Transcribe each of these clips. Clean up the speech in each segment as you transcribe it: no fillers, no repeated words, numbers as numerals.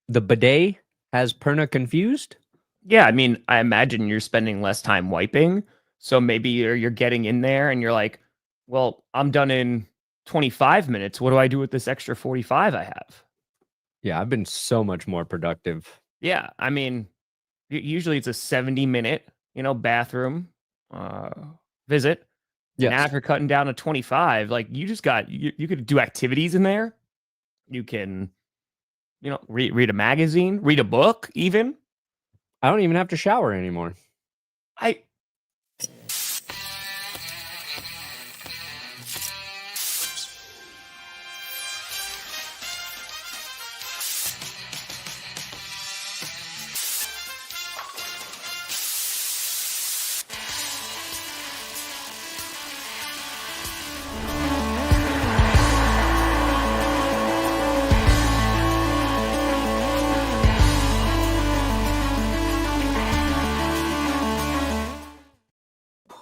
the bidet has Perna confused. Yeah, I mean, I imagine you're spending less time wiping, so maybe you're getting in there and you're like, well, I'm done in 25 minutes. What do I do with this extra 45 I have? Yeah, I've been so much more productive. Yeah, I mean, usually it's a 70-minute, bathroom visit. And Yes. after cutting down to 25, like you just got you could do activities in there. You can, read a magazine, read a book, even. I don't even have to shower anymore. I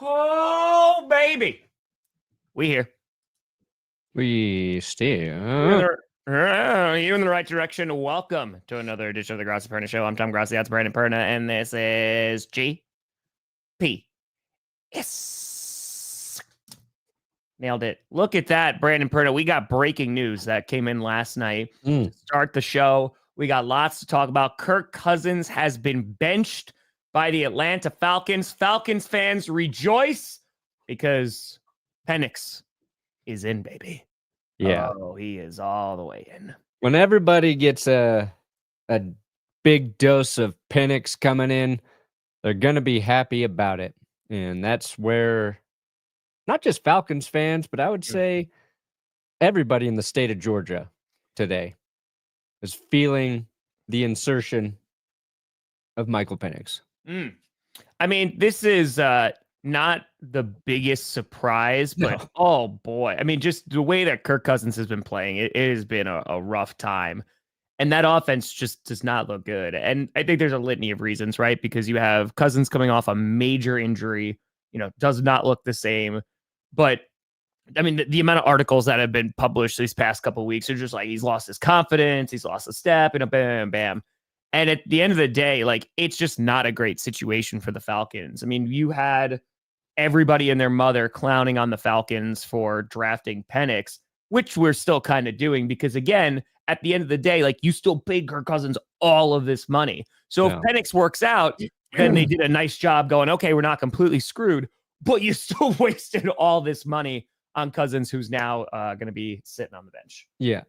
Oh, baby. We here. We still. You're in the right direction. Welcome to another edition of the Grossi Perna Show. I'm Tom Grossi. That's Brandon Perna. And this is GP. Yes. Nailed it. Look at that, Brandon Perna. We got breaking news that came in last night. To start the show. We got lots to talk about. Kirk Cousins has been benched by the Atlanta Falcons. Falcons fans rejoice because Penix is in, baby. Yeah. Oh, he is all the way in. When everybody gets a big dose of Penix coming in, they're going to be happy about it. And that's where not just Falcons fans, but I would say everybody in the state of Georgia today is feeling the insertion of Michael Penix. I mean, this is not the biggest surprise, but oh boy. I mean, just the way that Kirk Cousins has been playing, it has been a rough time. And that offense just does not look good. And I think there's a litany of reasons, right? Because you have Cousins coming off a major injury, does not look the same. But I mean, the amount of articles that have been published these past couple of weeks are just like, he's lost his confidence, he's lost a step, and bam, bam. And at the end of the day, like, it's just not a great situation for the Falcons. I mean, you had everybody and their mother clowning on the Falcons for drafting Penix, which we're still kind of doing because, again, at the end of the day, like, you still paid Kirk Cousins all of this money. So if Penix works out, then they did a nice job going, okay, we're not completely screwed, but you still wasted all this money on Cousins, who's now going to be sitting on the bench. Yeah.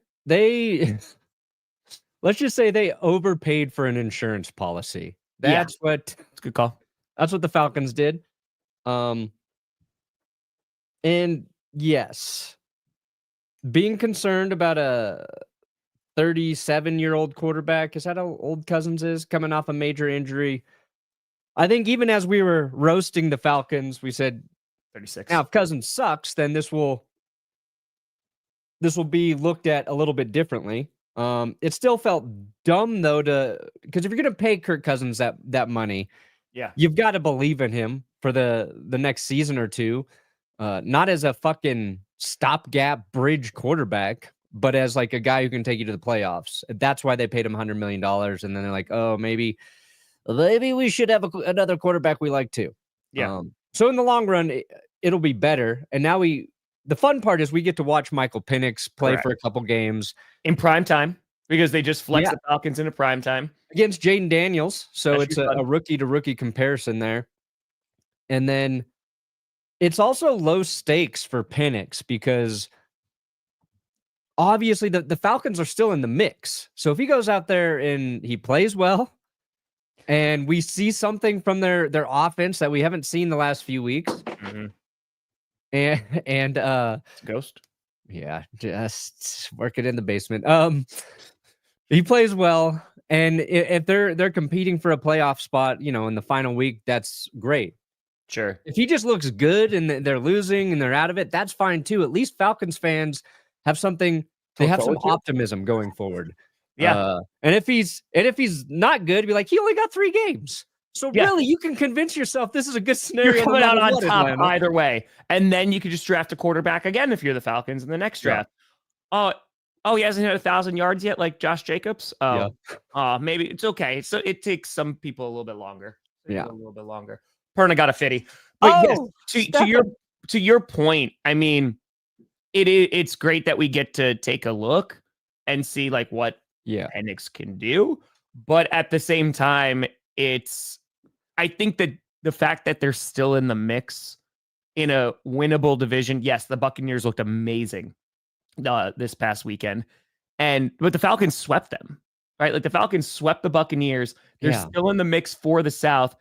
Let's just say they overpaid for an insurance policy. That's a good call. That's what the Falcons did. And yes, being concerned about a 37-year-old quarterback, is that how old Cousins is, coming off a major injury? I think even as we were roasting the Falcons, we said 36. Now, if Cousins sucks, then this will be looked at a little bit differently. It still felt dumb though because if you're gonna pay Kirk Cousins that money, you've got to believe in him for the next season or two, not as a fucking stopgap bridge quarterback, but as like a guy who can take you to the playoffs. That's why they paid him $100 million, and then they're like, oh, maybe we should have another quarterback we like too. Yeah. So in the long run, it'll be better. And now the fun part is we get to watch Michael Penix play for a couple games in prime time because they just flexed the Falcons into prime time against Jaden Daniels. So it's a rookie to rookie comparison there. And then it's also low stakes for Penix because obviously the Falcons are still in the mix. So if he goes out there and he plays well and we see something from their offense that we haven't seen the last few weeks, and Ghost. Yeah, just work it in the basement. He plays well, and if they're competing for a playoff spot, in the final week, that's great. Sure. If he just looks good and they're losing and they're out of it, that's fine too. At least Falcons fans have something. They have some optimism going forward. Yeah. And if he's not good, be like, he only got 3 games. So really, you can convince yourself this is a good scenario. You're coming out on top either way. And then you could just draft a quarterback again if you're the Falcons in the next draft. Oh, he hasn't hit 1,000 yards yet, like Josh Jacobs. Yeah. Maybe it's okay. So it takes some people a little bit longer. Yeah. A little bit longer. Perna got a 50. But yes, to your point, I mean, it's great that we get to take a look and see like what Penix can do. But at the same time, I think that the fact that they're still in the mix in a winnable division. Yes, the Buccaneers looked amazing this past weekend. But the Falcons swept them, right? Like the Falcons swept the Buccaneers. They're still in the mix for the South.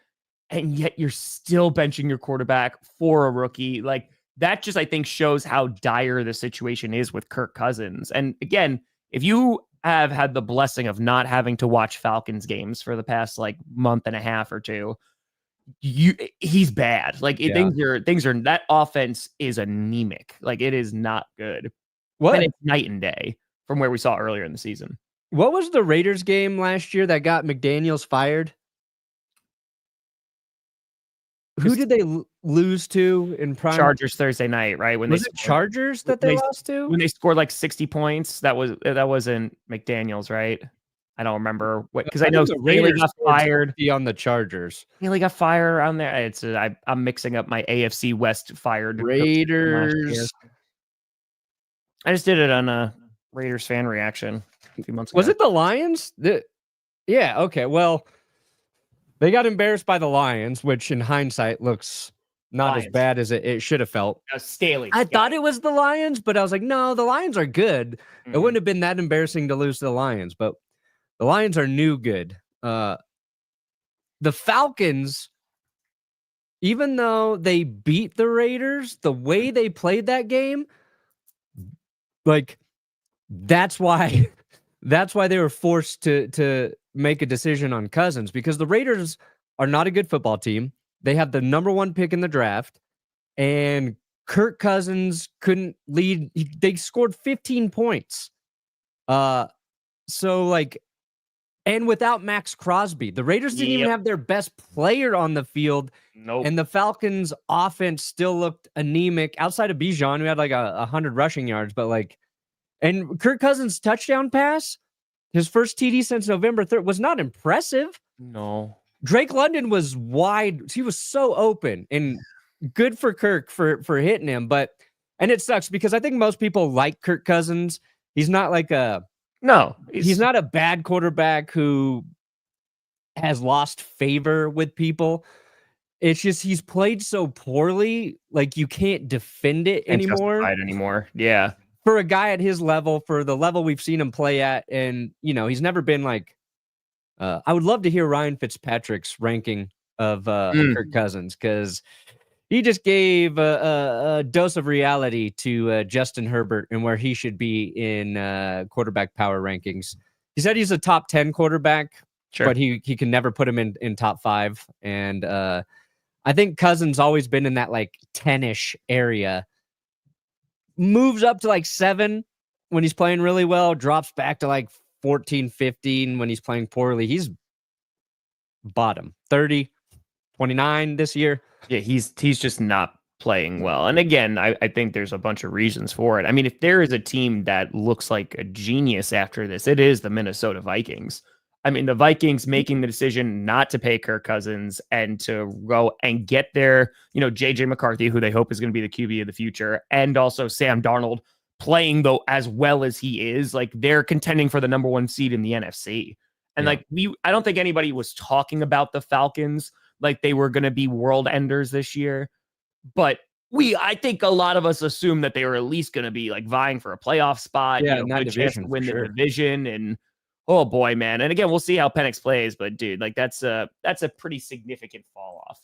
And yet you're still benching your quarterback for a rookie. Like that just, I think, shows how dire the situation is with Kirk Cousins. And again, if you have had the blessing of not having to watch Falcons games for the past like month and a half or two, he's bad. Like things are that offense is anemic. Like it is not good. What? And it's night and day from where we saw earlier in the season. What was the Raiders game last year that got McDaniels fired? Who did they lose to in prime? Chargers Thursday night, right? Was it Chargers that they lost to? When they scored like 60 points, that wasn't McDaniels, right? I don't remember what, because I know the Raiders got fired on the Chargers. Haley got fired around there. I'm mixing up my AFC West fired Raiders. I just did it on a Raiders fan reaction a few months ago. Was it the Lions? Yeah. Okay. Well, they got embarrassed by the Lions, which in hindsight looks not as bad as it should have felt. Staley. I thought it was the Lions, but I was like, no, the Lions are good. It wouldn't have been that embarrassing to lose to the Lions, but the Lions are new good. The Falcons, even though they beat the Raiders, the way they played that game, like that's why they were forced to make a decision on Cousins, because the Raiders are not a good football team. They have the number 1 pick in the draft, and Kirk Cousins couldn't lead. They scored 15 points. So like, and without Max Crosby, the Raiders didn't even have their best player on the field. Nope. And the Falcons offense still looked anemic outside of Bijan, who had like 100 rushing yards, but like, and Kirk Cousins' touchdown pass, his first TD since November 3rd, was not impressive. No. Drake London was wide. He was so open, and good for Kirk for hitting him. And it sucks because I think most people like Kirk Cousins. He's not like he's not a bad quarterback who has lost favor with people. It's just he's played so poorly, like you can't defend it anymore. Yeah. For a guy at his level, for the level we've seen him play at, and he's never been like. I would love to hear Ryan Fitzpatrick's ranking of Kirk Cousins, because he just gave a dose of reality to Justin Herbert and where he should be in quarterback power rankings. He said he's a top 10 quarterback, but he can never put him in top 5. And I think Cousins always been in that like 10-ish area. Moves up to like 7 when he's playing really well, drops back to like 14, 15 when he's playing poorly. He's bottom 30, 29 this year. Yeah, he's just not playing well. And again, I think there's a bunch of reasons for it. I mean, if there is a team that looks like a genius after this, it is the Minnesota Vikings. I mean, the Vikings making the decision not to pay Kirk Cousins and to go and get their, JJ McCarthy, who they hope is going to be the QB of the future, and also Sam Darnold playing though as well as he is. Like they're contending for the number 1 seed in the NFC. And I don't think anybody was talking about the Falcons like they were going to be world enders this year. But I think a lot of us assumed that they were at least going to be like vying for a playoff spot. Yeah, good chance to win the division. And oh boy, man. And again, we'll see how Penix plays, but dude, like that's a pretty significant fall off.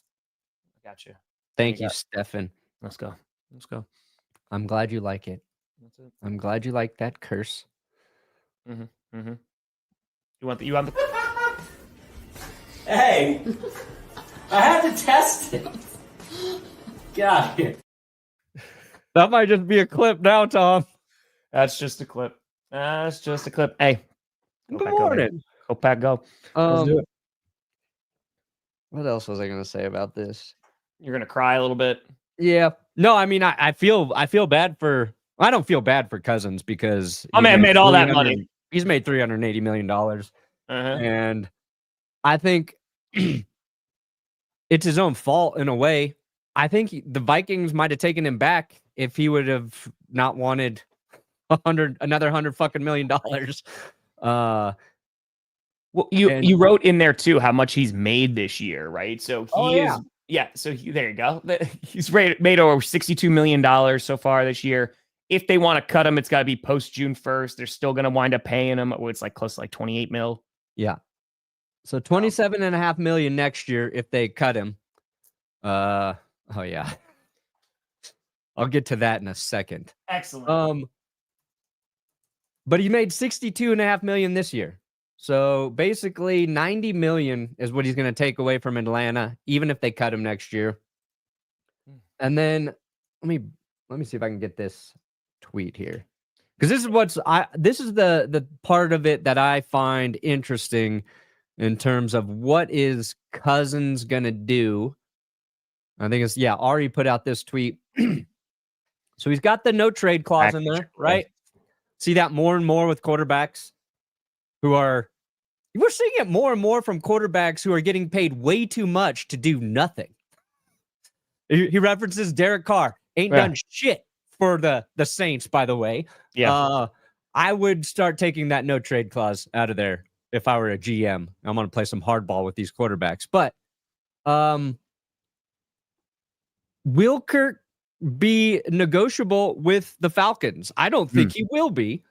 I got you. Thank you, Stefan. Let's go. I'm glad you like it. That's it. I'm glad you like that curse. You want the Hey, I had to test it. Get out of here. That might just be a clip now, Tom. That's just a clip. Hey, good morning. Go Pack, go. Let's do it. What else was I going to say about this? You're going to cry a little bit. Yeah. No, I mean, I feel bad for I don't feel bad for Cousins because I made all that money. He's made $380 million. And I think it's his own fault in a way. I think the Vikings might have taken him back if he would have not wanted another $100 million. Well, you wrote in there too how much he's made this year, right? So there you go. He's made over $62 million so far this year. If they want to cut him, it's got to be post June 1st. They're still going to wind up paying him. It's like close to like 28 mil. Yeah. So 27.5 million next year if they cut him. Oh yeah. I'll get to that in a second. Excellent. But he made 62.5 million this year. So basically 90 million is what he's going to take away from Atlanta, even if they cut him next year. And then let me see if I can get this tweet here. Because this is the part of it that I find interesting in terms of what is Cousins going to do. I think it's, Ari put out this tweet. So he's got the no trade clause in there, right? See that more and more with quarterbacks we're seeing it more and more from quarterbacks who are getting paid way too much to do nothing. He references Derek Carr. Ain't done shit for the Saints, by the way. Yeah. I would start taking that no trade clause out of there if I were a GM. I'm going to play some hardball with these quarterbacks. But will Kirk be negotiable with the Falcons? I don't think he will be.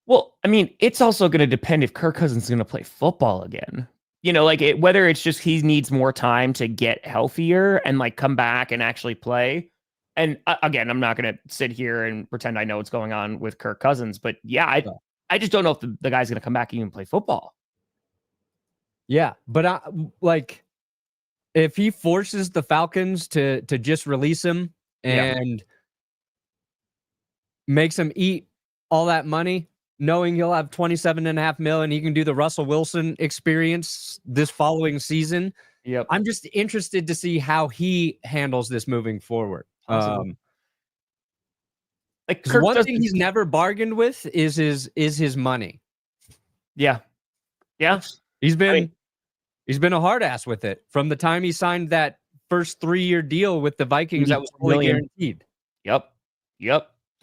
Well, I mean, it's also going to depend if Kirk Cousins is going to play football again. Whether it's just he needs more time to get healthier and like come back and actually play. And again, I'm not going to sit here and pretend I know what's going on with Kirk Cousins, but I just don't know if the guy's going to come back and even play football. Yeah, but if he forces the Falcons to just release him and makes him eat all that money, knowing he'll have 27.5 million and he can do the Russell Wilson experience this following season. Yep. I'm just interested to see how he handles this moving forward. Kirk one thing he's never bargained with is his money. Yeah. Yeah. He's been a hard ass with it from the time he signed that first 3-year deal with the Vikings that was fully guaranteed. Yep.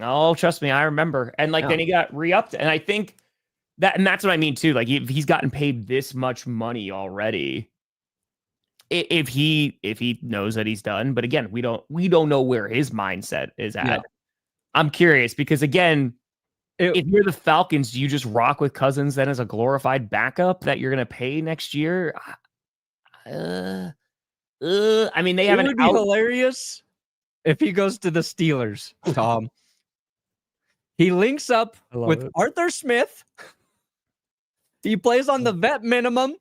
Oh, trust me, I remember. And then he got re-upped. And I think that's what I mean too. Like he's gotten paid this much money already. If he knows that he's done, but again, we don't know where his mindset is at. Yeah. I'm curious because again, if you're the Falcons, do you just rock with Cousins then as a glorified backup that you're going to pay next year? I mean, they haven't. It would be hilarious if he goes to the Steelers, Tom. He links up with Arthur Smith. He plays on the vet minimum.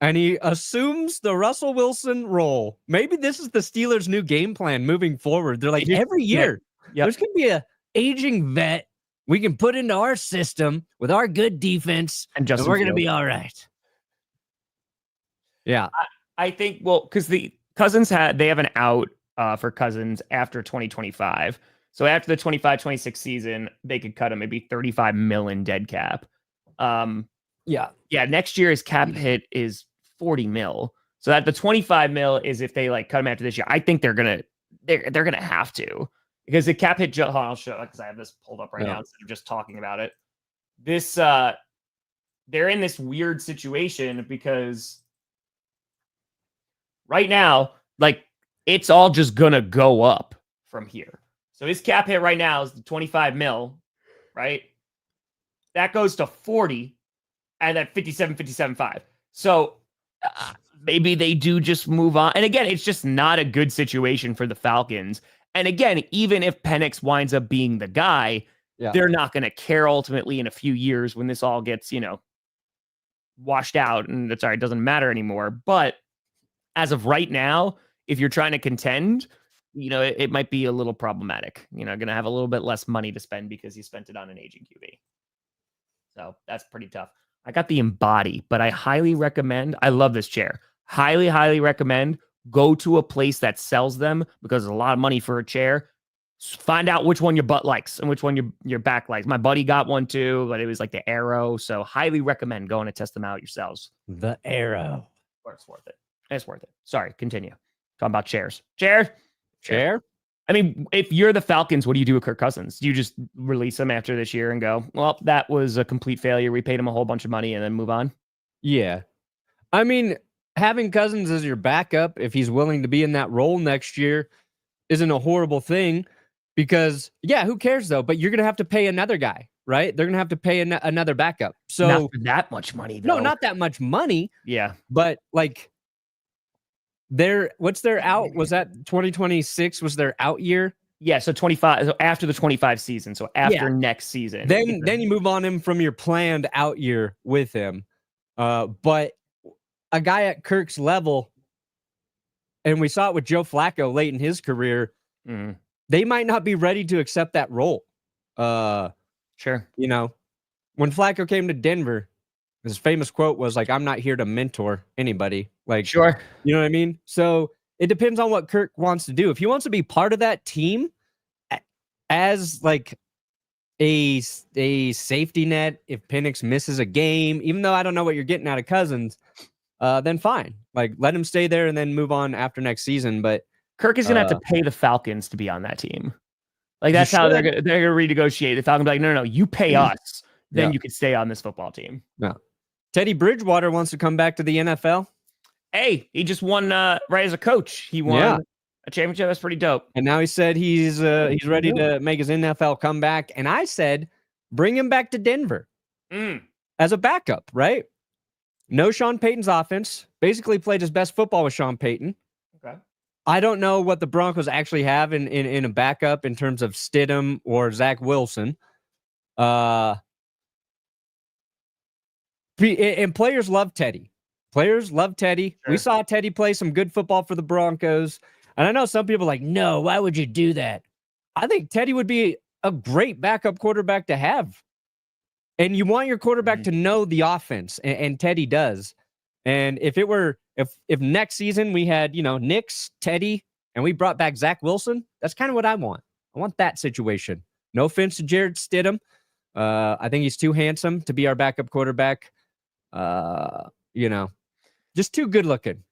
And he assumes the Russell Wilson role. Maybe this is the Steelers' new game plan moving forward. They're like, every year, there's going to be an aging vet we can put into our system with our good defense, and we're going to be all right. Yeah. I think, because the Cousins they have an out for Cousins after 2025. So after the 25-26 season, they could cut him maybe 35 million dead cap. Yeah. Next year his cap hit is 40 mil. So that the 25 mil is if they cut him after this year. I think they're gonna have to, because the cap hit. I'll show because I have this pulled up right now instead of just talking about it. This they're in this weird situation because right now, it's all just gonna go up from here. So his cap hit right now is the 25 mil, right? That goes to 40 and then 57.5. So maybe they do just move on. And again, it's just not a good situation for the Falcons. And again, even if Penix winds up being the guy, they're not going to care ultimately in a few years when this all gets, washed out and it doesn't matter anymore. But as of right now, if you're trying to contend, it might be a little problematic. Going to have a little bit less money to spend because you spent it on an aging QB. So that's pretty tough. I got the Embody, but I highly recommend. I love this chair. Highly, highly recommend go to a place that sells them because it's a lot of money for a chair. Find out which one your butt likes and which one your back likes. My buddy got one too, but it was like the Arrow. So highly recommend going to test them out yourselves. The Arrow. Or it's worth it. It's worth it. Sorry, continue. Talking about chairs. Chair? I mean, if you're the Falcons, what do you do with Kirk Cousins? Do you just release him after this year and go, well, that was a complete failure. We paid him a whole bunch of money and then move on? Yeah. I mean, having Cousins as your backup, if he's willing to be in that role next year, isn't a horrible thing because, yeah, who cares though? But you're going to have to pay another guy, right? They're going to have to pay another backup. So not for that much money, though. No, not that much money. Yeah. But like, what's their out? Was that 2026 was their out year? Yeah, so 25 so after the 25 season, so after next season. Then you move on him from your planned out year with him. But a guy at Kirk's level, and we saw it with Joe Flacco late in his career, they might not be ready to accept that role. Sure. You know, when Flacco came to Denver, his famous quote was like, "I'm not here to mentor anybody." Like, sure. You know what I mean? So it depends on what Kirk wants to do. If he wants to be part of that team as like a safety net, if Penix misses a game, even though I don't know what you're getting out of Cousins, then fine. Like, let him stay there and then move on after next season. But Kirk is going to have to pay the Falcons to be on that team. Like, that's how they're going to renegotiate. The Falcons be like, no, you pay us. Then you can stay on this football team. No. Teddy Bridgewater wants to come back to the NFL. Hey, he just won right as a coach. He won a championship. That's pretty dope. And now he said he's ready to make his NFL comeback. And I said, bring him back to Denver as a backup, right? No Sean Payton's offense. Basically played his best football with Sean Payton. Okay. I don't know what the Broncos actually have in a backup in terms of Stidham or Zach Wilson. And players love Teddy. Players love Teddy. Sure. We saw Teddy play some good football for the Broncos. And I know some people are like, no, why would you do that? I think Teddy would be a great backup quarterback to have. And you want your quarterback to know the offense, and Teddy does. And if next season we had, Nix, Teddy, and we brought back Zach Wilson, that's kind of what I want. I want that situation. No offense to Jared Stidham. I think he's too handsome to be our backup quarterback. Just too good looking.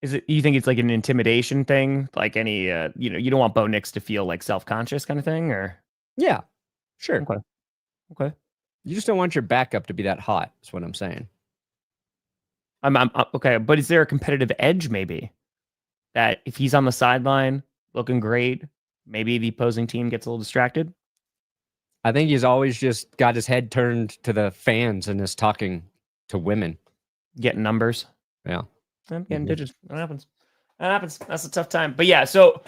You think it's like an intimidation thing? Like any, you don't want Bo Nix to feel like self-conscious kind of thing, or? Yeah, sure. Okay. You just don't want your backup to be that hot. That's what I'm saying. I'm okay, but is there a competitive edge maybe that if he's on the sideline looking great, maybe the opposing team gets a little distracted? I think he's always just got his head turned to the fans and is talking to women. Getting numbers. Yeah. I'm getting digits. That happens. That's a tough time. But yeah, so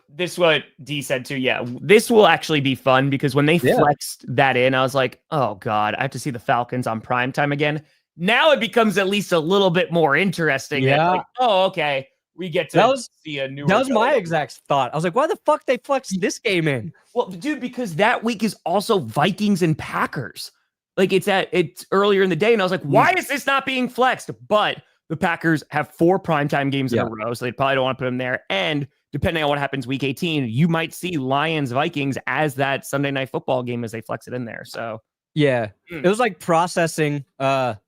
this is what D said too. Yeah, this will actually be fun because when they flexed that in, I was like, oh God, I have to see the Falcons on primetime again. Now it becomes at least a little bit more interesting. Yeah. Like, oh, okay. We get to see a new. That was my exact thought. I was like, why the fuck they flexed this game in? Well, dude, because that week is also Vikings and Packers. Like it's earlier in the day, and I was like, why is this not being flexed? But the Packers have 4 primetime games in a row, so they probably don't want to put them there. And depending on what happens week 18, you might see Lions Vikings as that Sunday night football game as they flex it in there. So yeah, it was like processing. It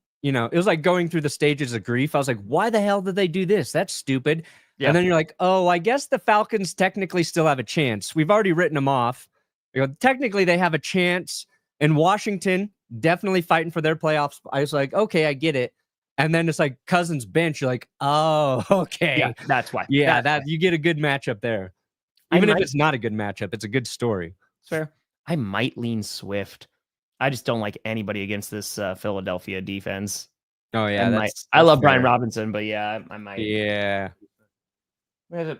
was like going through the stages of grief. I was like, why the hell did they do this? That's stupid. Yeah. And then you're like, oh, I guess the Falcons technically still have a chance. We've already written them off. Technically they have a chance. And Washington definitely fighting for their playoffs. I was like, okay, I get it. And then it's like Cousins bench. You're like, oh, okay. Yeah, that's why. Yeah, you get a good matchup there. Even if it's not a good matchup, it's a good story. Fair. I might lean Swift. I just don't like anybody against this Philadelphia defense. Oh yeah, I love Brian Robinson, but yeah, I might. Yeah. Moving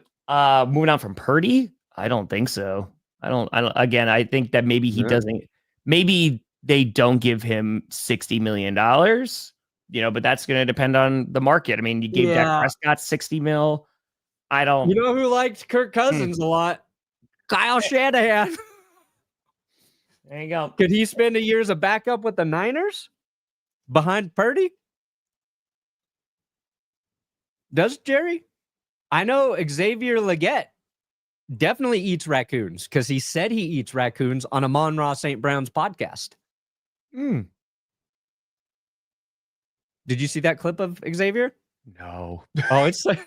on from Purdy, I don't think so. I don't. Again, I think that maybe he doesn't. Maybe they don't give him $60 million. But that's going to depend on the market. I mean, you gave Dak Prescott $60 million. I don't. You know who liked Kirk Cousins a lot? Kyle Shanahan. There you go. Could he spend a year as a backup with the Niners behind Purdy? Does Jerry? I know Xavier Legette definitely eats raccoons because he said he eats raccoons on Amon-Ra St. Brown's podcast. Mm. Did you see that clip of Xavier? No. Oh, it's like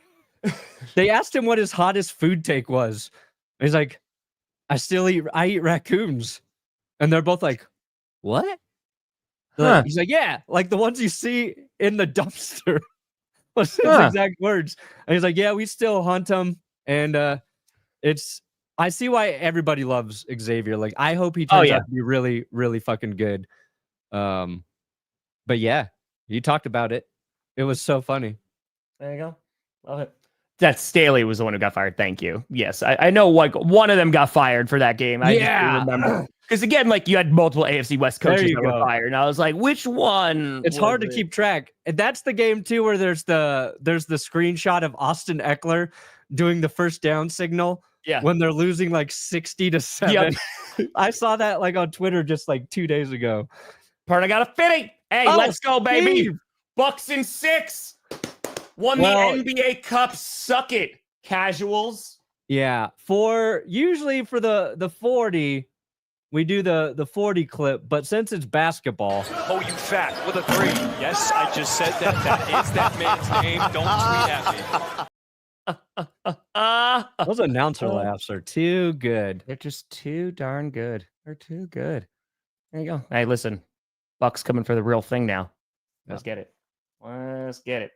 they asked him what his hottest food take was. He's like, I eat raccoons. And they're both like, what? Huh. He's like, yeah, like the ones you see in the dumpster. Was his exact words. And he's like, yeah, we still hunt them. And I see why everybody loves Xavier. Like, I hope he turns out to be really, really fucking good. But yeah, you talked about it. It was so funny. There you go. Love it. That Staley was the one who got fired. Thank you. Yes, I know. Like one of them got fired for that game. I just remember because again, like you had multiple AFC West coaches that were fired, and I was like, which one? It's hard to keep track. And that's the game too, where there's the screenshot of Austin Eckler doing the first down signal. Yeah, when they're losing like 60-7. Yep. I saw that like on Twitter just like 2 days ago. Part I got a fitting. Hey, let's go, baby! Steve. Bucks in 6. Won the NBA Cup. Suck it, casuals. Yeah, usually for the 40, we do the 40 clip, but since it's basketball. Oh, you fat with a 3. Yes, I just said that. That is that man's name. Don't tweet at me. Those announcer laughs are too good. They're just too darn good. They're too good. There you go. Hey, listen, Bucks coming for the real thing now. Let's get it. Let's get it.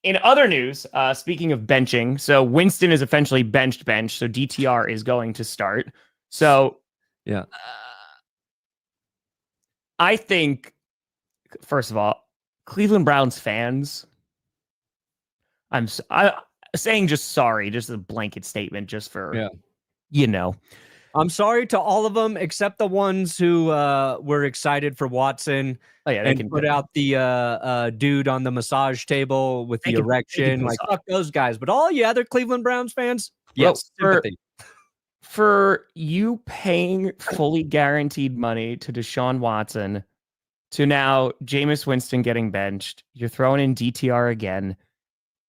In other news, speaking of benching, so Winston is essentially bench, so DTR is going to start. So, yeah, I think, first of all, Cleveland Browns fans, I'm saying just sorry, just a blanket statement, just for, I'm sorry to all of them except the ones who were excited for Watson. Oh yeah, they can put out the dude on the massage table with the erection. Like fuck those guys. But all you other Cleveland Browns fans, yes, sympathy. For you paying fully guaranteed money to Deshaun Watson, to now Jameis Winston getting benched, you're throwing in DTR again,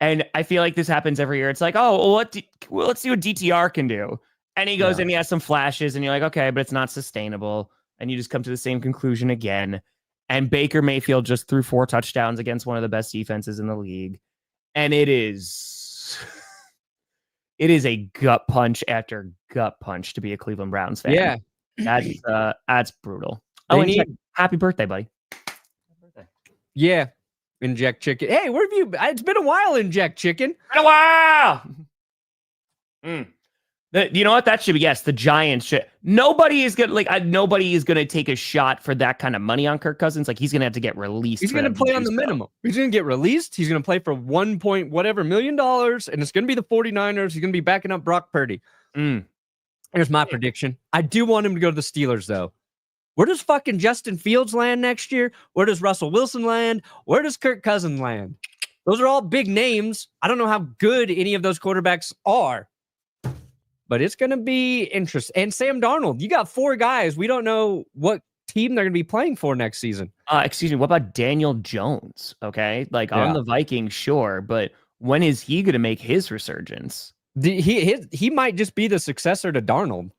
and I feel like this happens every year. It's like, oh, well, let's see what DTR can do. And he goes and he has some flashes, and you're like, okay, but it's not sustainable. And you just come to the same conclusion again. And Baker Mayfield just threw 4 touchdowns against one of the best defenses in the league. And it is a gut punch after gut punch to be a Cleveland Browns fan. Yeah. That's brutal. Oh, and happy birthday, buddy. Happy birthday. Yeah. Inject chicken. Hey, where have you been? It's been a while, Inject chicken. Been a while. You know what? That should be, yes, the Giants should. Nobody is going to take a shot for that kind of money on Kirk Cousins. Like, he's going to have to get released. He's going to play on the minimum. He's going to get released. He's going to play for $1 point whatever million, and it's going to be the 49ers. He's going to be backing up Brock Purdy. Here's my prediction. I do want him to go to the Steelers, though. Where does fucking Justin Fields land next year? Where does Russell Wilson land? Where does Kirk Cousins land? Those are all big names. I don't know how good any of those quarterbacks are. But it's going to be interesting. And Sam Darnold, you got 4 guys. We don't know what team they're going to be playing for next season. Excuse me. What about Daniel Jones? Okay. Like on the Vikings, sure. But when is he going to make his resurgence? He might just be the successor to Darnold.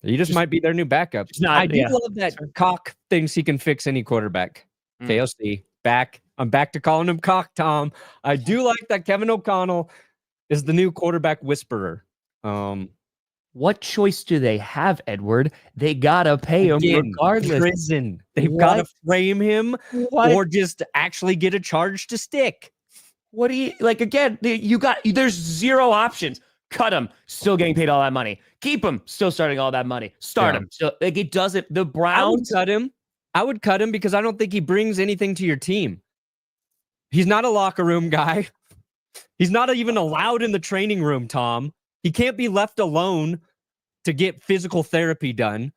He just might be their new backup. I do love that Cock thinks he can fix any quarterback. KOC, back. I'm back to calling him Cock, Tom. I do like that Kevin O'Connell is the new quarterback whisperer. What choice do they have, Edward? They gotta pay him regardless. Prison. They've got to frame him or just actually get a charge to stick. What do you like? Again, there's 0 options. Cut him, still getting paid all that money. Keep him, still starting all that money. Start him, still, like it doesn't. The Browns. I would cut him because I don't think he brings anything to your team. He's not a locker room guy. He's not even allowed in the training room, Tom. He can't be left alone to get physical therapy done.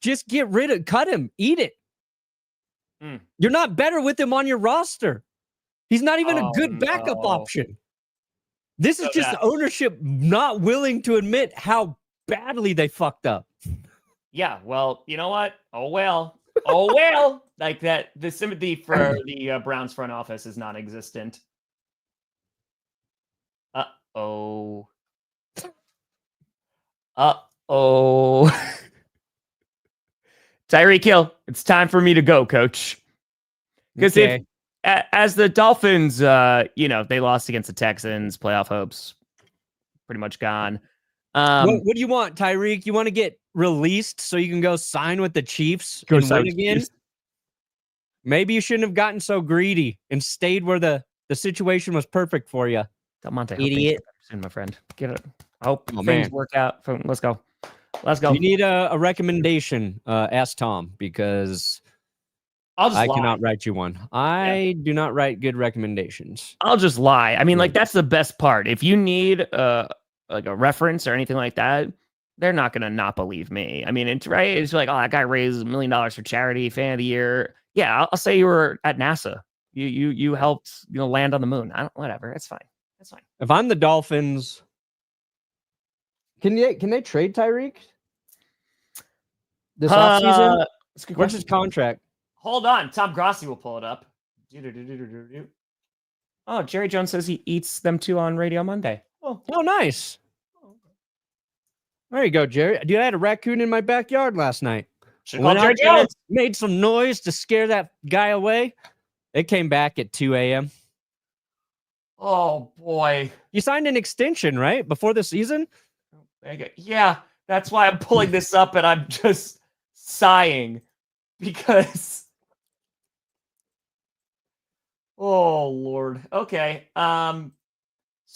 Just cut him, eat it. You're not better with him on your roster. He's not even a good backup option. This is just ownership not willing to admit how badly they fucked up. Yeah, well, you know what? Oh, well. Like that, the sympathy for the Browns front office is non-existent. Uh-oh. Uh-oh. Tyreek Hill, it's time for me to go, coach. Because if as the Dolphins, they lost against the Texans, playoff hopes pretty much gone. What do you want, Tyreek? You want to get released so you can go sign with the Chiefs and win again? Maybe you shouldn't have gotten so greedy and stayed where the situation was perfect for you. Del Monte, idiot. Soon, my friend. Get it. I hope things work out. Let's go. Let's go. If you need a recommendation, ask Tom, because I cannot write you one. I do not write good recommendations. I'll just lie. I mean, like, that's the best part. If you need like a reference or anything like that, they're not going to not believe me. I mean, it's right. It's like, oh, that guy raised $1 million for charity, fan of the year. Yeah, I'll say you were at NASA. You helped land on the moon. Whatever. It's fine. That's fine. If I'm the Dolphins, can they trade Tyreek this offseason? Where's his contract? Hold on. Tom Grossi will pull it up. Oh, Jerry Jones says he eats them too on Radio Monday. Oh, nice. There you go, Jerry. Dude, I had a raccoon in my backyard last night. Went out there, made some noise to scare that guy away. It came back at 2 a.m. Oh, boy. You signed an extension, right? Before the season? Yeah, that's why I'm pulling this up and I'm just sighing because... Oh, Lord. Okay. So,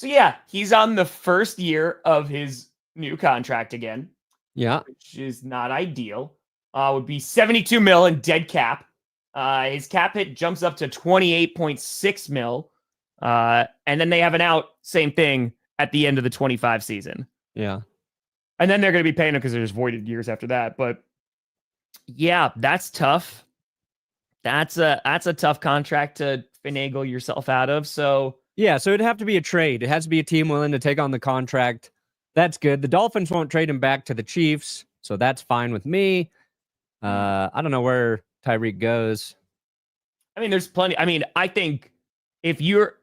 yeah, he's on the first year of his new contract again. Yeah. Which is not ideal. Would be $72 million in dead cap. His cap hit jumps up to $28.6 million. And then they have an out, same thing, at the end of the 25 season. Yeah. And then they're going to be paying him because there's voided years after that. But yeah, that's tough. That's a tough contract to finagle yourself out of. So yeah, so it'd have to be a trade. It has to be a team willing to take on the contract. That's good. The Dolphins won't trade him back to the Chiefs, so that's fine with me. I don't know where Tyreek goes. I mean, there's plenty. I mean, I think if you're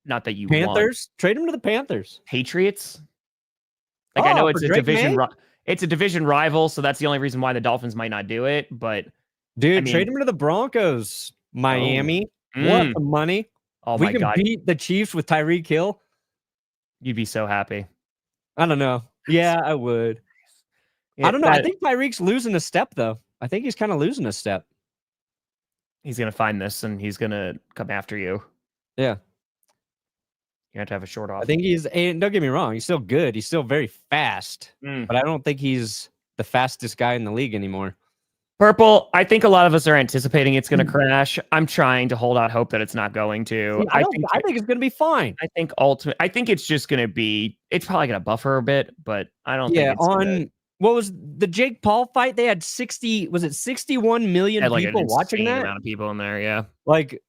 not that you Panthers, trade him to the Panthers. Patriots. Like, I know it's a division. It's a division rival, so that's the only reason why the Dolphins might not do it. But dude, trade him to the Broncos. Miami. What the money? Oh my God. We can beat the Chiefs with Tyreek Hill. You'd be so happy. I don't know. Yeah, I would. Yeah, I don't know. I think Tyreek's losing a step, though. I think he's kind of losing a step. He's going to find this, and he's going to come after you. Yeah. You have to have a short off. I think and don't get me wrong, he's still good. He's still very fast. But I don't think he's the fastest guy in the league anymore. Purple, I think a lot of us are anticipating it's going to crash. I'm trying to hold out hope that it's not going to. See, I think it's going to be fine. I think it's just going to be, it's probably going to buffer a bit, but I don't think it's what was the Jake Paul fight? They had 61 million people watching that? Amount of people in there, yeah. Like,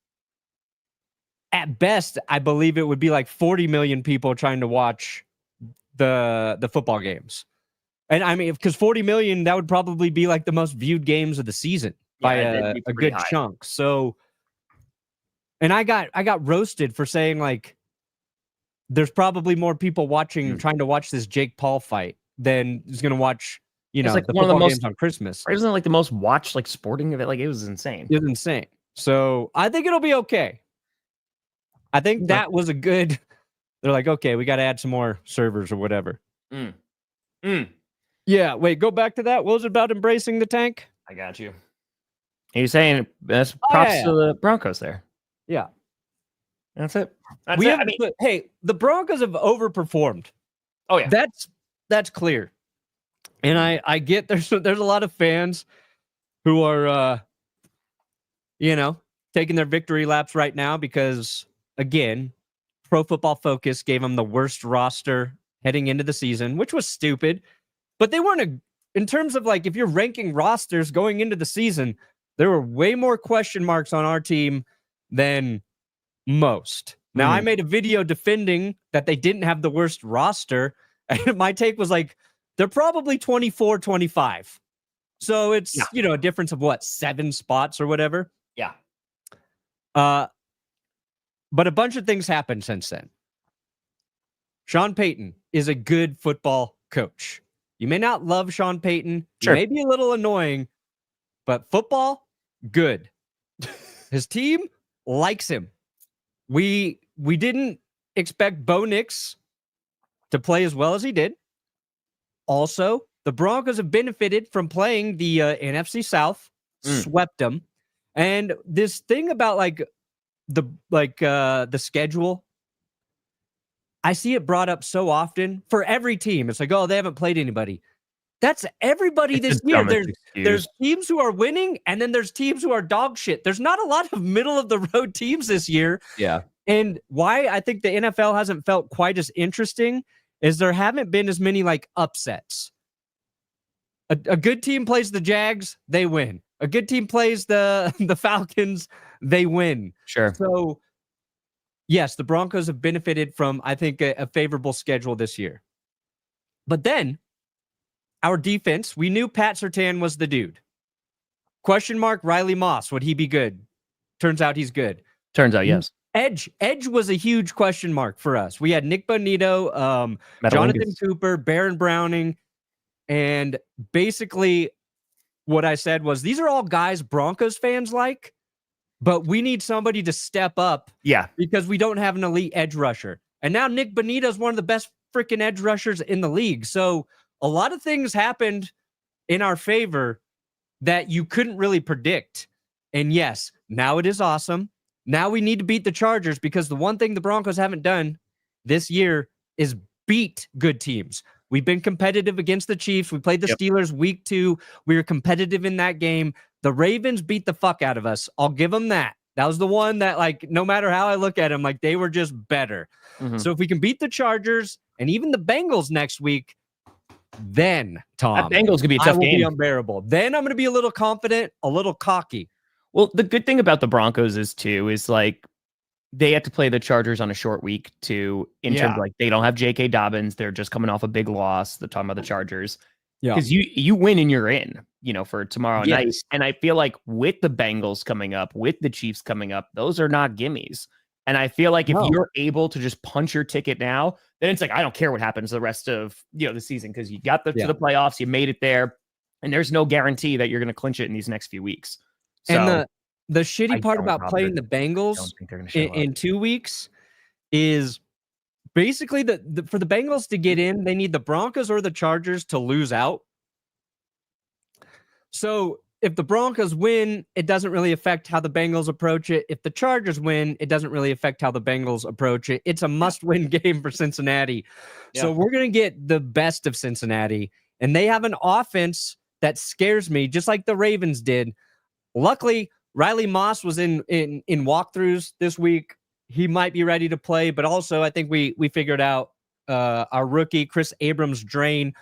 at best, I believe it would be like 40 million people trying to watch the football games. And I mean, because 40 million, that would probably be like the most viewed games of the season by a good chunk. So, and I got roasted for saying like, there's probably more people trying to watch this Jake Paul fight than is going to watch, the football games on Christmas. Isn't it like the most watched like sporting event? Like, it was insane. It was insane. So I think it'll be okay. I think that was a good. They're like, okay, we got to add some more servers or whatever. Yeah, wait, go back to that. What was it about embracing the tank? I got you. Are you saying that's props to the Broncos there? Yeah. That's it. Hey, the Broncos have overperformed. Oh, yeah. That's clear. And I get there's a lot of fans who are, taking their victory laps right now because, again, Pro Football Focus gave them the worst roster heading into the season, which was stupid. But they weren't in terms of like, if you're ranking rosters going into the season, there were way more question marks on our team than most. Now, I made a video defending that they didn't have the worst roster. And my take was like, they're probably 24-25. So it's, a difference of 7 spots or whatever. Yeah. But a bunch of things happened since then. Sean Payton is a good football coach. You may not love Sean Payton. Sure. You may be a little annoying, but football, good. His team likes him. We didn't expect Bo Nix to play as well as he did. Also, the Broncos have benefited from playing the NFC South, swept them. And this thing about the schedule, I see it brought up so often for every team. It's like, oh, they haven't played anybody. That's everybody this year. There's teams who are winning, and then there's teams who are dog shit. There's not a lot of middle of the road teams this year. Yeah. And why I think the NFL hasn't felt quite as interesting is there haven't been as many upsets. A good team plays the Jags, they win. A good team plays the Falcons, they win. Sure. So, yes, the Broncos have benefited from, I think, a favorable schedule this year. But then, our defense, we knew Pat Surtain was the dude. Question mark, Riley Moss, would he be good? Turns out he's good. Turns out, yes. Edge was a huge question mark for us. We had Nick Bonito, Jonathan Cooper, Baron Browning, and basically what I said was these are all guys Broncos fans like, but we need somebody to step up. Yeah. Because we don't have an elite edge rusher. And now Nick Bonito is one of the best freaking edge rushers in the league. So a lot of things happened in our favor that you couldn't really predict. And yes, now it is awesome. Now we need to beat the Chargers because the one thing the Broncos haven't done this year is beat good teams. We've been competitive against the Chiefs. We played the Steelers week 2. We were competitive in that game. The Ravens beat the fuck out of us. I'll give them that. That was the one that, no matter how I look at them, they were just better. Mm-hmm. So if we can beat the Chargers and even the Bengals next week, then, Tom, that Bengals could be a tough game. Be unbearable. Then I'm going to be a little confident, a little cocky. Well, the good thing about the Broncos is they have to play the Chargers on a short week too. In terms of they don't have J.K. Dobbins. They're just coming off a big loss. They're talking about the Chargers. Yeah. Because you win and you're in, for tomorrow night. And I feel like with the Bengals coming up, with the Chiefs coming up, those are not gimmies. And I feel like if you're able to just punch your ticket now, then it's I don't care what happens the rest of the season because you got to the playoffs, you made it there, and there's no guarantee that you're going to clinch it in these next few weeks. So, and the shitty part about playing the Bengals in 2 weeks is basically for the Bengals to get in, they need the Broncos or the Chargers to lose out. So if the Broncos win, it doesn't really affect how the Bengals approach it. If the Chargers win, it doesn't really affect how the Bengals approach it. It's a must-win game for Cincinnati. Yeah. So we're going to get the best of Cincinnati, and they have an offense that scares me, just like the Ravens did. Luckily, Riley Moss was in walkthroughs this week. He might be ready to play, but also I think we figured out our rookie, Chris Abrams-Drain,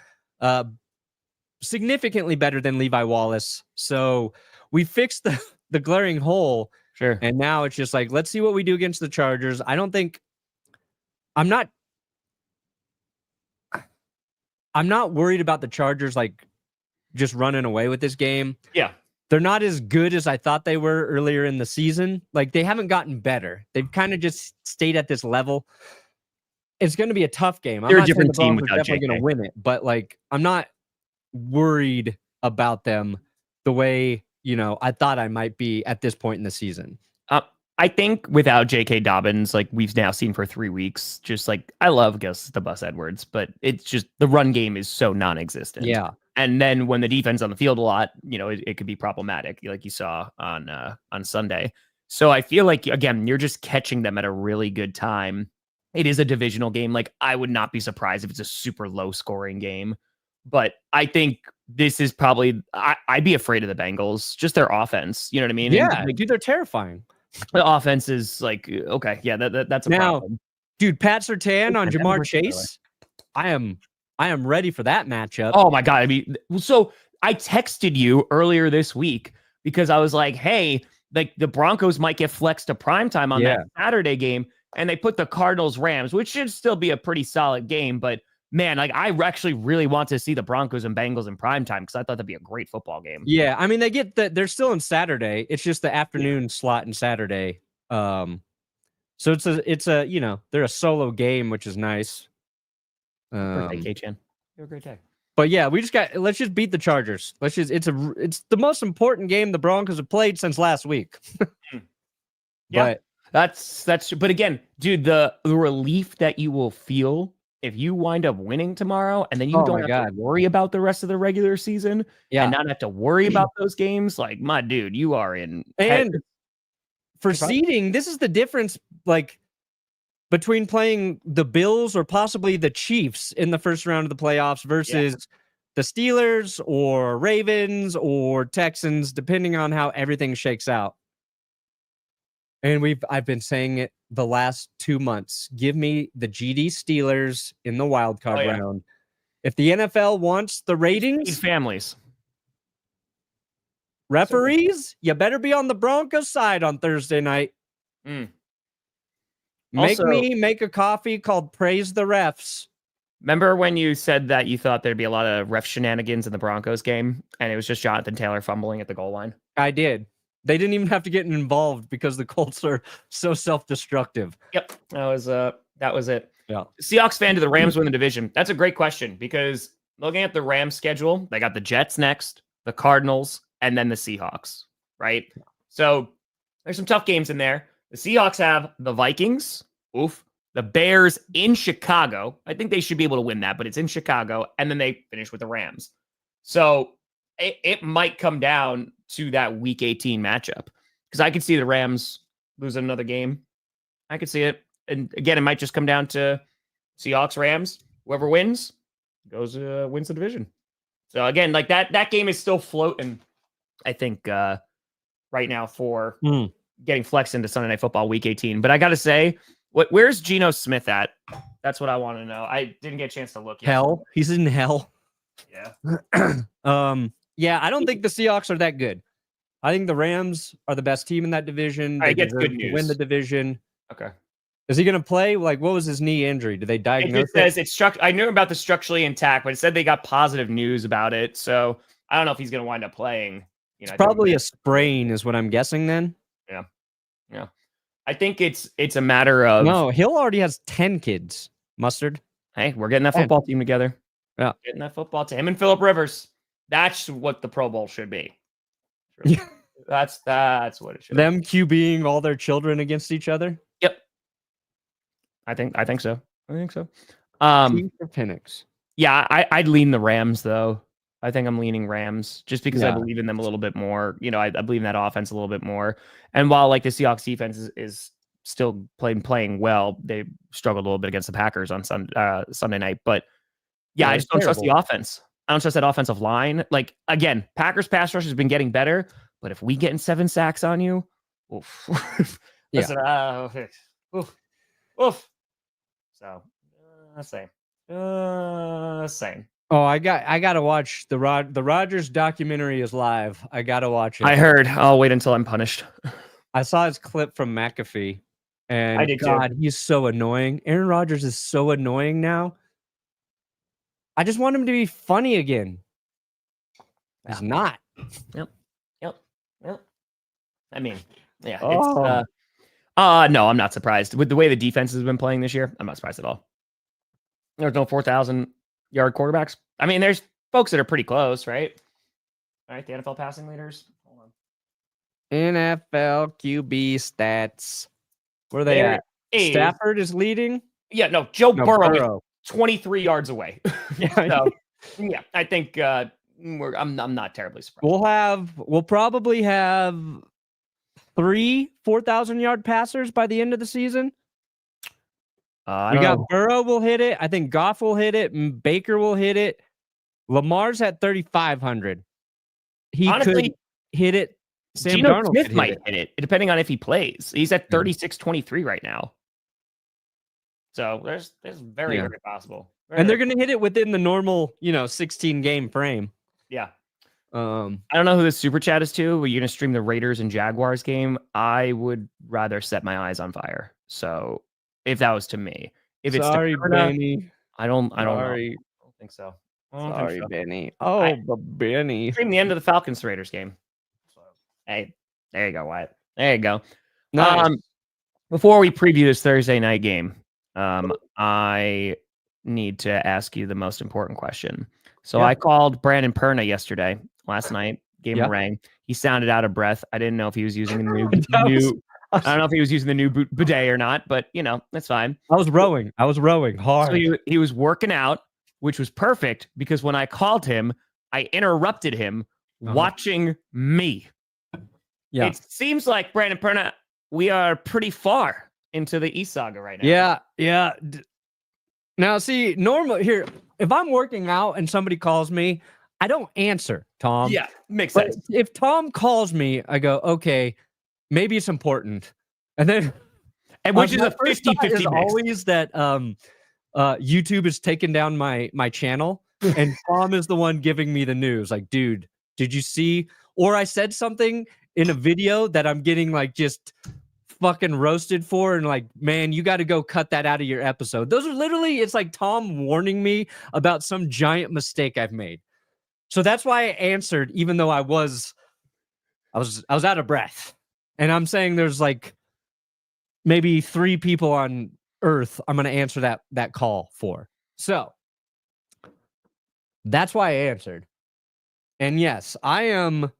significantly better than Levi Wallace. So we fixed the glaring hole. Sure. And now it's just let's see what we do against the Chargers. I'm not worried about the Chargers just running away with this game. Yeah. They're not as good as I thought they were earlier in the season. They haven't gotten better. They've kind of just stayed at this level. It's going to be a tough game. They're a different team without definitely going to win it, but I'm not worried about them the way I thought I might be at this point in the season. I think without J.K. Dobbins, we've now seen for 3 weeks, just I love Gus the Bus Edwards, but it's just the run game is so non-existent. Yeah. And then when the defense on the field a lot, it could be problematic, like you saw on Sunday. So I feel again, you're just catching them at a really good time. It is a divisional game. I would not be surprised if it's a super low scoring game. But I think this is probably, I'd be afraid of the Bengals, just their offense. You know what I mean? Yeah, dude, they're terrifying. The offense is okay, yeah, that's a problem. Dude, Pat Surtain on Jamar Chase, I am ready for that matchup. Oh my God. So I texted you earlier this week because I was like, hey, the Broncos might get flexed to primetime on that Saturday game. And they put the Cardinals Rams, which should still be a pretty solid game. But man, I actually really want to see the Broncos and Bengals in primetime because I thought that'd be a great football game. Yeah. I mean, they're still in Saturday. It's just the afternoon slot in Saturday. So it's a they're a solo game, which is nice. Birthday, K-Chan. Have a great day. But yeah, let's just beat the Chargers. It's the most important game the Broncos have played since last week. Yeah, that's but again, dude, the relief that you will feel if you wind up winning tomorrow and then you don't have to worry about the rest of the regular season and not have to worry about those games, like, my dude, you are in. And for seeding, this is the difference, like, between playing the Bills or possibly the Chiefs in the first round of the playoffs versus the Steelers or Ravens or Texans, depending on how everything shakes out. And I've been saying it the last 2 months. Give me the GD Steelers in the wild card round. If the NFL wants the ratings, families, referees, you better be on the Broncos side on Thursday night. Make a coffee called Praise the Refs. Remember when you said that you thought there'd be a lot of ref shenanigans in the Broncos game, and it was just Jonathan Taylor fumbling at the goal line? I did. They didn't even have to get involved because the Colts are so self-destructive. Yep, that was it. Yeah. Seahawks fan, do the Rams win the division? That's a great question, because looking at the Rams schedule, they got the Jets next, the Cardinals, and then the Seahawks, right? So there's some tough games in there. The Seahawks have the Vikings, the Bears in Chicago. I think they should be able to win that, but it's in Chicago, and then they finish with the Rams. So it might come down to that Week 18 matchup, because I could see the Rams losing another game. I could see it. And again, it might just come down to Seahawks, Rams. Whoever wins wins the division. So again, like that game is still floating, I think, right now for getting flexed into Sunday Night Football Week 18. But I got to say, where's Geno Smith at? That's what I want to know. I didn't get a chance to look yet. Hell. He's in hell. Yeah. Yeah, I don't think the Seahawks are that good. I think the Rams are the best team in that division. I get good news. Win the division. Okay. Is he going to play? Like, what was his knee injury? Did they diagnose it? Says it's I knew about the structurally intact, but it said they got positive news about it. So I don't know if he's going to wind up playing. It's probably a sprain, is what I'm guessing. Then. Yeah. I think it's a matter of. No, Hill already has 10 kids. Mustard. Hey, we're getting that football team together. Yeah, getting that football team. Him and Phillip Rivers. That's what the Pro Bowl should be. Yeah. That's what it should be. Them QBing all their children against each other? Yep. I think so. Team for Penix. Yeah, I'd lean the Rams, though. I think I'm leaning Rams just because I believe in them a little bit more. I believe in that offense a little bit more. And while like the Seahawks defense is still playing well, they struggled a little bit against the Packers on Sunday night. But I just don't trust the offense. I don't trust that offensive line. Like, again, Packers pass rush has been getting better, but if we get in 7 sacks on you, oof. Listen, oof. So, same. Same. Oh, I got to watch the Rodgers documentary is live. I got to watch it. I heard. I'll wait until I'm punished. I saw his clip from McAfee, and I did too. He's so annoying. Aaron Rodgers is so annoying now. I just want him to be funny again. He's not. Yep. I mean, yeah. It's no, I'm not surprised. With the way the defense has been playing this year, I'm not surprised at all. There's no 4,000-yard quarterbacks. I mean, there's folks that are pretty close, right? All right, the NFL passing leaders. Hold on. NFL QB stats. Where are they at? Stafford is leading? Yeah, no, Joe Burrow is 23 yards away. I think I'm not terribly surprised. We'll probably have 3 4,000-yard passers by the end of the season. We got Burrow will hit it. I think Goff will hit it. And Baker will hit it. Lamar's at 3,500. Honestly, could hit it. Sam Geno Darnold Smith might hit it, depending on if he plays. He's at 36-23 right now. So there's very possible. And they're going to hit it within the normal, 16-game frame. Yeah. I don't know who this super chat is to. Are you going to stream the Raiders and Jaguars game? I would rather set my eyes on fire. So if that was to me, if it's Benny. I don't know. I don't think so. Sorry, Benny. Oh, but Benny. Stream the end of the Falcons Raiders game. So, hey, there you go, Wyatt. There you go. Nice. Before we preview this Thursday night game, I need to ask you the most important question. So Yeah. I called Brandon Perna last night, gave him a ring. He sounded out of breath. I didn't know if he was using the new I don't know if he was using the new bidet or not, but that's fine. I was rowing hard. So he was working out, which was perfect because when I called him, I interrupted him watching me. Yeah. It seems like, Brandon Perna, we are pretty far into the E-Saga right now. Yeah. Now, see, normally here, if I'm working out and somebody calls me, I don't answer, Tom. Yeah, makes But sense. if Tom calls me, I go, okay, maybe it's important. And then, which is a first thought 50-50 is mix. always that YouTube is taking down my channel, and Tom is the one giving me the news. Like, dude, did you see? Or I said something in a video that I'm getting like just fucking roasted for, and like, man, you got to go cut that out of your episode. Those are literally, it's like Tom warning me about some giant mistake I've made. So that's why I answered, even though I was out of breath. And I'm saying there's like maybe 3 people on Earth I'm going to answer that call for. So that's why I answered. And yes, I am.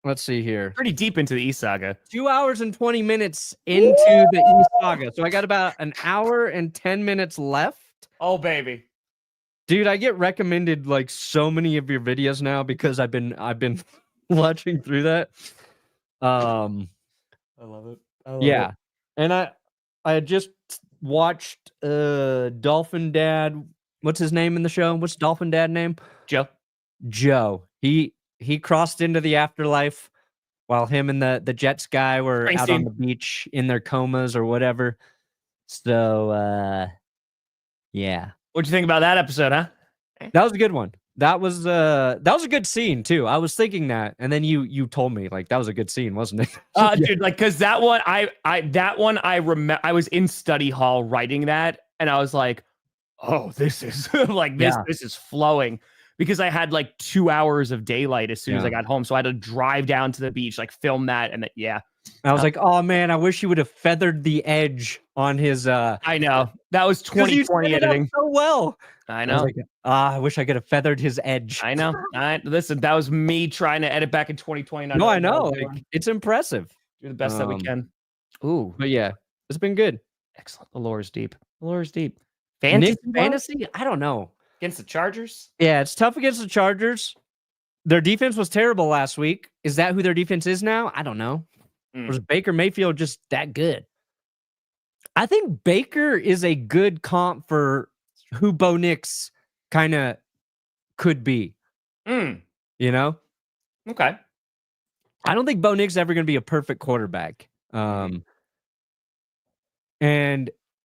Let's see here. Pretty deep into the E-Saga. 2 hours and 20 minutes into the E-Saga. So I got about an hour and 10 minutes left. Oh, baby. Dude, I get recommended like so many of your videos now because I've been watching through that. I love it. Yeah. And I just watched Dolphin Dad. What's his name in the show? What's Dolphin Dad name? Joe. He crossed into the afterlife while him and the Jets guy were out on the beach in their comas or whatever. So yeah. What'd you think about that episode, huh? That was a good one. That was a good scene too. I was thinking that, and then you told me like that was a good scene, wasn't it? Dude, like, cause that one I remember. I was in study hall writing that, and I was like, oh, this is like this is flowing. Because I had like 2 hours of daylight as soon as I got home. So I had to drive down to the beach, like film that. And I was like, oh man, I wish you would have feathered the edge on his. I know. That was 2020 editing. So well. I know. I wish I could have feathered his edge. I know. Listen, that was me trying to edit back in 2020. No, I know. It's impressive. Do the best that we can. Ooh. But yeah, it's been good. Excellent. The lore is deep. Fantasy? I don't know. Against the Chargers? Yeah, it's tough against the Chargers. Their defense was terrible last week. Is that who their defense is now? I don't know. Was Baker Mayfield just that good? I think Baker is a good comp for who Bo Nix kind of could be. You know? Okay. I don't think Bo Nix is ever going to be a perfect quarterback. And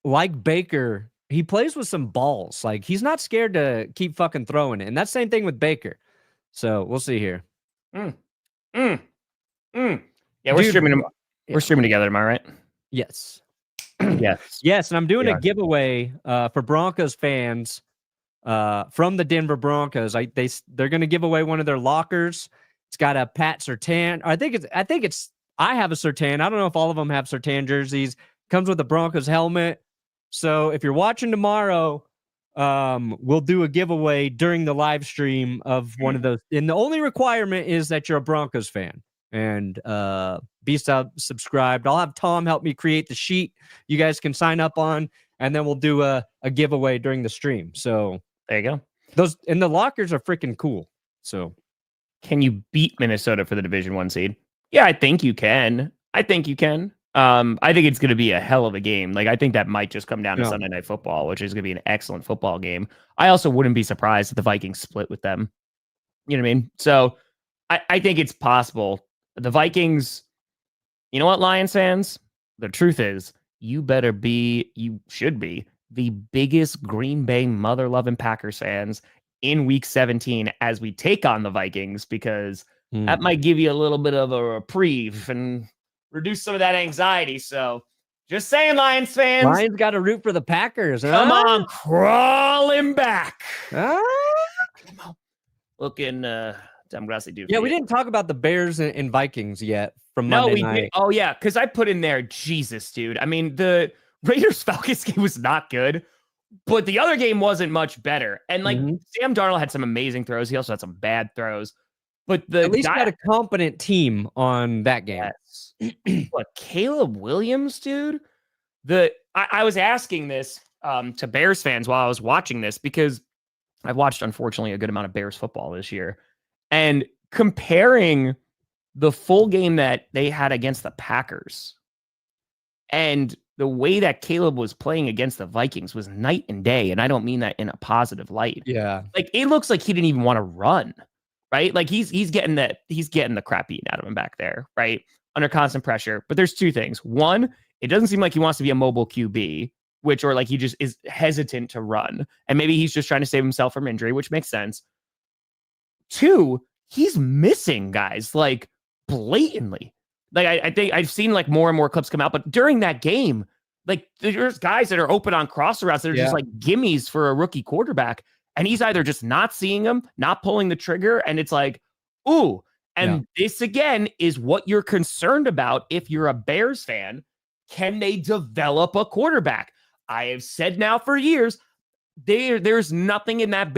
like Baker, he plays with some balls. Like, he's not scared to keep fucking throwing it. And that's the same thing with Baker. So we'll see here. Yeah, we're streaming them. We're streaming together, am I right? Yes. Yes. And I'm doing a giveaway for Broncos fans from the Denver Broncos. They're going to give away one of their lockers. It's got a Pat Surtain. I think I have a Surtain. I don't know if all of them have Surtain jerseys. Comes with a Broncos helmet. So if you're watching tomorrow, we'll do a giveaway during the live stream of one of those. And the only requirement is that you're a Broncos fan and be subscribed. I'll have Tom help me create the sheet you guys can sign up on, and then we'll do a giveaway during the stream. So there you go. And the lockers are freaking cool. So can you beat Minnesota for the Division 1 seed? Yeah, I think you can. I think it's going to be a hell of a game. Like, I think that might just come down to Sunday Night Football, which is going to be an excellent football game. I also wouldn't be surprised if the Vikings split with them. You know what I mean? So I think it's possible. The Vikings, you know what, Lions fans? The truth is, you should be the biggest Green Bay mother-loving Packers fans in Week 17 as we take on the Vikings, because that might give you a little bit of a reprieve and reduce some of that anxiety. So just saying, Lions fans. Lions got to root for the Packers. Come on, crawling back. Looking, I'm Grossi dude. Yeah, we didn't talk about the Bears and Vikings yet from Monday night. Did. Oh, yeah, because I put in there, Jesus, dude. I mean, the Raiders-Falcons game was not good. But the other game wasn't much better. And like Mm-hmm. Sam Darnold had some amazing throws. He also had some bad throws. But at least got a competent team on that game. Yes. What, Caleb Williams, dude? I was asking this to Bears fans while I was watching this because I've watched, unfortunately, a good amount of Bears football this year. And comparing the full game that they had against the Packers and the way that Caleb was playing against the Vikings was night and day. And I don't mean that in a positive light. Yeah. Like, it looks like he didn't even want to run, right? Like he's getting the crap eaten out of him back there, right? Under constant pressure. But there's two things. One, it doesn't seem like he wants to be a mobile QB, or like he just is hesitant to run. And maybe he's just trying to save himself from injury, which makes sense. Two, he's missing guys like blatantly. Like I think I've seen like more and more clips come out, but during that game, like there's guys that are open on crosser routes that are just like gimmies for a rookie quarterback. And he's either just not seeing them, not pulling the trigger. And it's like, ooh. And this again is what you're concerned about if you're a Bears fan. Can they develop a quarterback? I have said now for years, there's nothing in that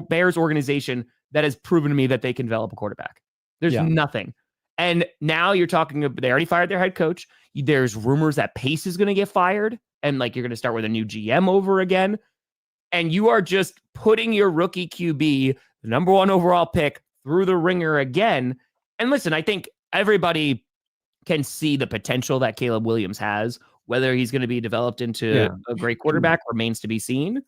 Bears organization that has proven to me that they can develop a quarterback. There's nothing. And now you're talking, they already fired their head coach. There's rumors that Pace is going to get fired. And like, you're going to start with a new GM over again. And you are just putting your rookie QB, the number 1 overall pick, through the ringer again. And listen, I think everybody can see the potential that Caleb Williams has. Whether he's going to be developed into a great quarterback remains to be seen.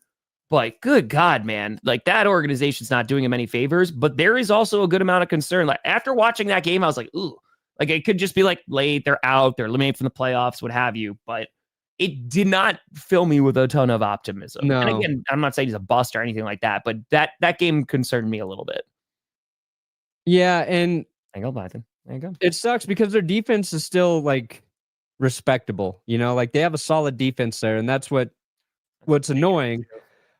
But good God, man, like that organization's not doing him any favors. But there is also a good amount of concern. Like after watching that game, I was like, ooh, like it could just be like late, they're out, they're eliminated from the playoffs, what have you. But it did not fill me with a ton of optimism. No. And again, I'm not saying he's a bust or anything like that, but that game concerned me a little bit. Yeah, and there you go, Blythen. There you go. It sucks because their defense is still like respectable, you know, like they have a solid defense there, and that's what's annoying.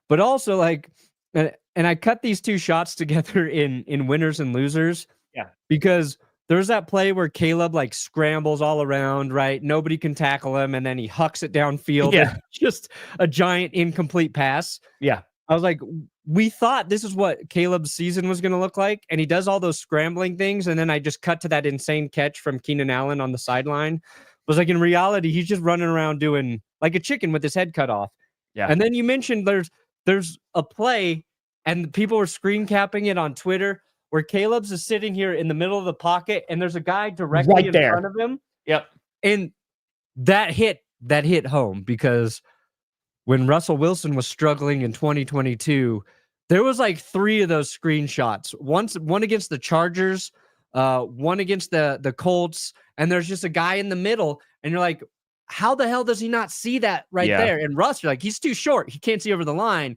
But also, like, and I cut these two shots together in winners and losers. Yeah. Because there's that play where Caleb like scrambles all around, right? Nobody can tackle him, and then he hucks it downfield. Yeah. Just a giant incomplete pass. Yeah. I was like, we thought this is what Caleb's season was going to look like. And he does all those scrambling things. And then I just cut to that insane catch from Keenan Allen on the sideline. It was like, in reality, he's just running around doing like a chicken with his head cut off. Yeah. And then you mentioned there's a play, and people were screen capping it on Twitter, where Caleb's is sitting here in the middle of the pocket, and there's a guy directly right in there front of him. Yep. And that hit home, because when Russell Wilson was struggling in 2022, there was like 3 of those screenshots. One against the Chargers, one against the Colts, and there's just a guy in the middle, and you're like, how the hell does he not see that right there? And Russ, you're like, he's too short. He can't see over the line.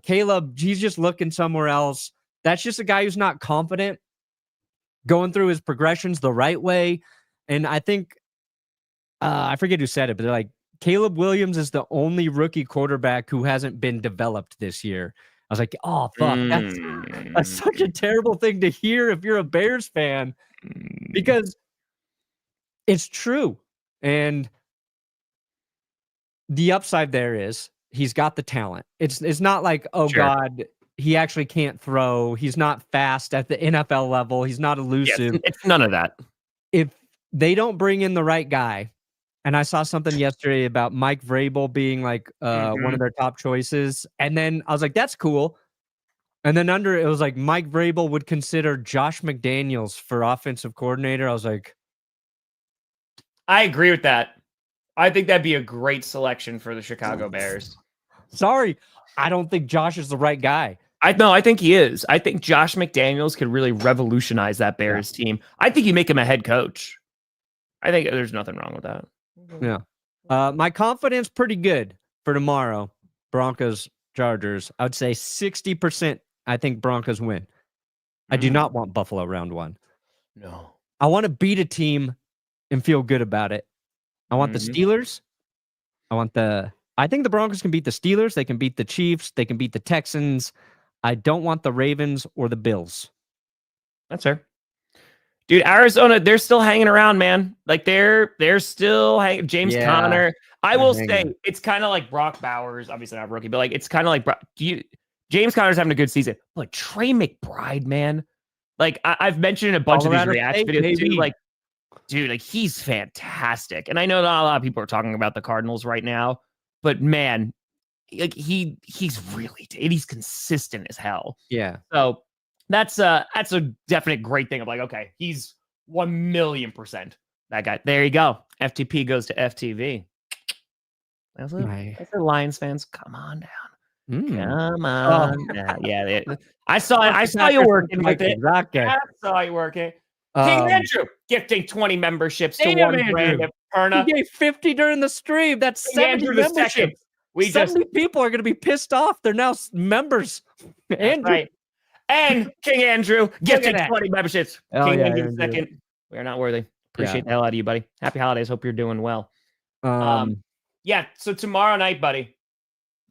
Caleb, he's just looking somewhere else. That's just a guy who's not confident, going through his progressions the right way. And I think, I forget who said it, but they're like, Caleb Williams is the only rookie quarterback who hasn't been developed this year. I was like, oh, fuck. That's such a terrible thing to hear if you're a Bears fan, because it's true. And the upside there is he's got the talent. It's not like, oh, God, he actually can't throw. He's not fast at the NFL level. He's not elusive. Yes, it's none of that. If they don't bring in the right guy, and I saw something yesterday about Mike Vrabel being like one of their top choices. And then I was like, that's cool. And then under it was like Mike Vrabel would consider Josh McDaniels for offensive coordinator. I was like, I agree with that. I think that'd be a great selection for the Chicago Bears. Sorry, I don't think Josh is the right guy. I think he is. I think Josh McDaniels could really revolutionize that Bears team. I think you make him a head coach. I think there's nothing wrong with that. Yeah. My confidence pretty good for tomorrow. Broncos, Chargers. I would say 60% I think Broncos win. I do not want Buffalo round 1. No. I want to beat a team and feel good about it. I want the Steelers. I think the Broncos can beat the Steelers. They can beat the Chiefs. They can beat the Texans. I don't want the Ravens or the Bills. That's fair. Dude, Arizona, they're still hanging around, man. Like they're still hanging. James Conner. I will say it's kind of like Brock Bowers, obviously not rookie, but like it's kind of like James Conner's having a good season. But Trey McBride, man, like I've mentioned in a bunch of these reaction videos too. Like, dude, like he's fantastic. And I know not a lot of people are talking about the Cardinals right now, but man, like he's really he's consistent as hell. Yeah. So that's a definite great thing. I'm like, okay, he's 1,000,000% that guy. There you go. FTP goes to FTV. That's it. Lions fans. Come on down. Come on down. Yeah. I saw you working with it. I saw you working. King Andrew gifting 20 memberships to one brand of Perna. He gave 50 during the stream. That's King 70 Andrew memberships. 70 people are going to be pissed off. They're now members. Andrew. Right. And King Andrew gifting 20 memberships. King Andrew II. We are not worthy. Appreciate the hell out of you, buddy. Happy holidays. Hope you're doing well. Yeah. So tomorrow night, buddy,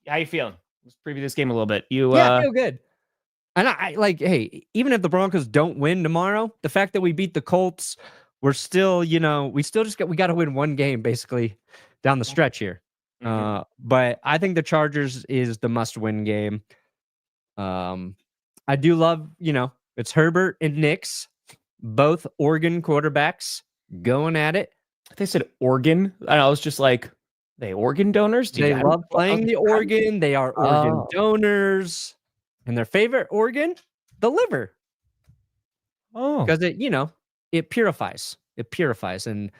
how you feeling? Let's preview this game a little bit. I feel good. And I like, hey, even if the Broncos don't win tomorrow, the fact that we beat the Colts, we're still, we got to win one game basically down the stretch here. But I think the Chargers is the must-win game. I do love, it's Herbert and Nix, both Oregon quarterbacks going at it. They said Oregon. I was just like, they Oregon donors? They love playing the Oregon. They are Oregon donors. And their favorite organ, the liver. Oh. Because it purifies. It purifies. And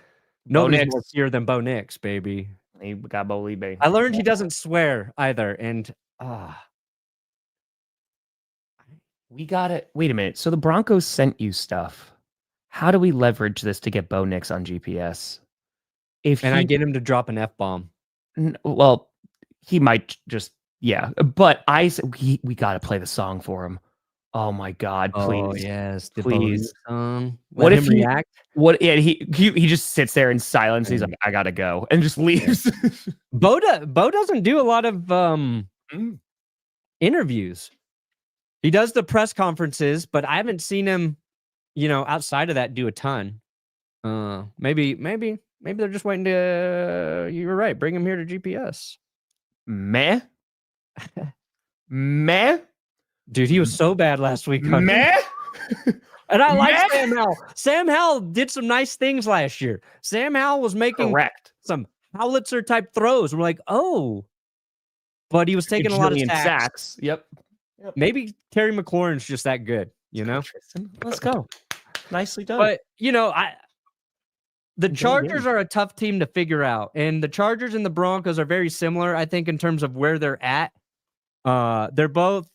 nobody's more pure than Bo Nix, baby. He got Bo Lee, baby. I learned he doesn't swear either. And we got it. Wait a minute. So the Broncos sent you stuff. How do we leverage this to get Bo Nix on GPS? I get him to drop an F-bomb. Well, he might just, But we got to play the song for him. Oh my God, please. Oh yes, please. What if he react? He just sits there in silence. He's like, I gotta go, and just leaves. Bo doesn't do a lot of interviews. He does the press conferences, but I haven't seen him, outside of that, do a ton. Maybe they're just waiting to. You were right. Bring him here to GPS. Meh. Dude, he was so bad last week. Meh. And I like Sam Howell. Sam Howell did some nice things last year. Sam Howell was making some Howitzer type throws. We're like, but he was taking a lot of sacks. Yep. Maybe Terry McLaurin's just that good, Let's go. Nicely done. But the Chargers are a tough team to figure out, and the Chargers and the Broncos are very similar, I think, in terms of where they're at. They're both.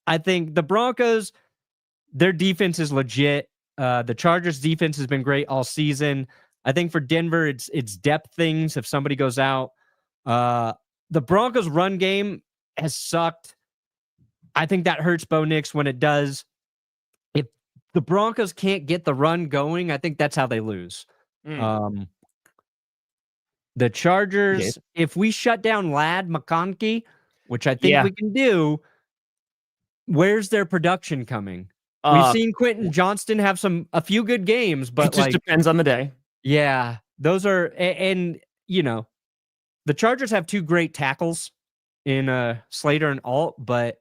I think the Broncos, their defense is legit. The Chargers' defense has been great all season. I think for Denver, it's depth things. If somebody goes out, the Broncos' run game has sucked. I think that hurts Bo Nix when it does. If the Broncos can't get the run going, I think that's how they lose. The Chargers, if we shut down Ladd McConkey, which I think we can do, where's their production coming? We've seen Quentin Johnston have a few good games, but it just depends on the day. Yeah, those are, and the Chargers have two great tackles in Slater and Alt, but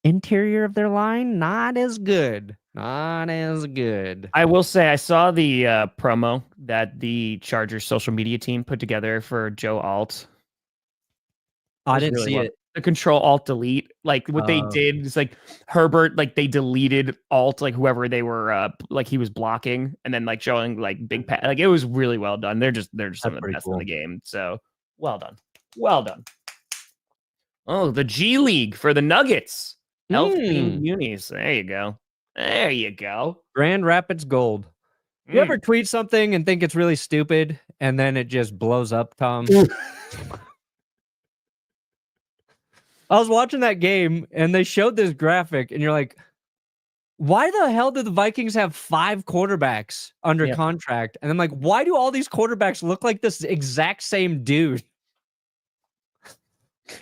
interior of their line, not as good. Not as good. I will say I saw the promo that the Chargers social media team put together for Joe Alt. I didn't see it. The Control Alt Delete, like what they did is like Herbert, like they deleted Alt, like whoever they were, like he was blocking, and then like showing like big pass. Like it was really well done. They're just some of the best in the game. So well done. Oh, the G League for the Nuggets. Elf Team Unis. There you go. Grand Rapids Gold. You ever tweet something and think it's really stupid and then it just blows up, Tom? I was watching that game and they showed this graphic and you're like, why the hell did the Vikings have 5 quarterbacks under contract? And I'm like, why do all these quarterbacks look like this exact same dude?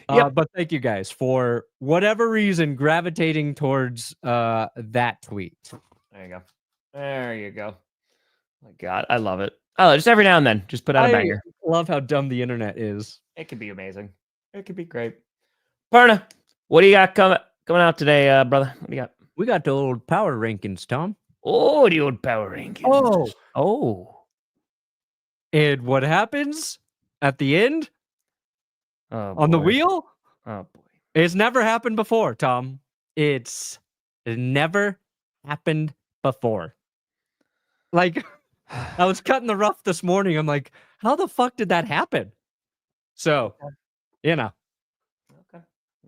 But thank you guys for whatever reason gravitating towards that tweet. There you go. There you go. My God, I love it. Oh, just every now and then, just put out a banger. I love how dumb the internet is. It could be amazing. It could be great. Perna, what do you got coming out today, brother? What do you got? We got the old power rankings, Tom. Oh, the old power rankings. Oh. And what happens at the end on the boy. wheel? Oh, boy. It's never happened before, Tom. It never happened before. Like, I was cutting the rough this morning. I'm like, how the fuck did that happen? So, Okay.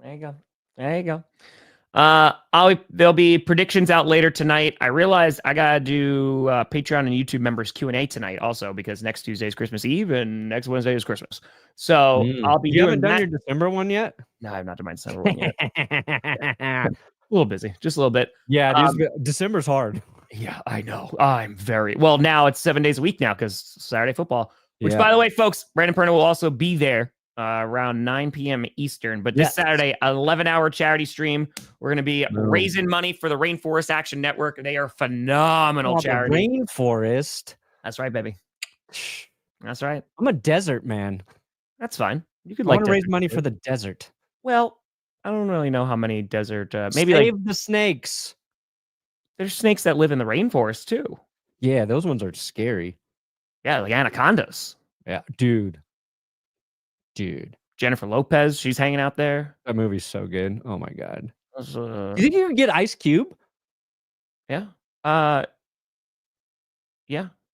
There you go. There you go. There'll be predictions out later tonight. I realized I gotta do Patreon and YouTube members Q&A tonight also, because next Tuesday is Christmas Eve and next Wednesday is Christmas. So I'll be You doing haven't done that. your December one yet? No, I've not done my December one yet. A little busy, just a little bit. Yeah, December's hard. Yeah, I know. I'm very well now. It's 7 days a week now because Saturday football. Which, by the way, folks, Brandon Perna will also be there around 9 p.m. Eastern. But this Saturday, 11-hour charity stream. We're going to be raising money for the Rainforest Action Network. They are phenomenal charity. Rainforest. That's right, baby. That's right. I'm a desert man. That's fine. You could want to raise money for the desert. Well, I don't really know how many desert. Maybe save the snakes. There's snakes that live in the rainforest too. Yeah, those ones are scary. Yeah, like anacondas. Yeah, dude. Jennifer Lopez, she's hanging out there. That movie's so good. Oh my God. You think you can get Ice Cube? Yeah. Yeah.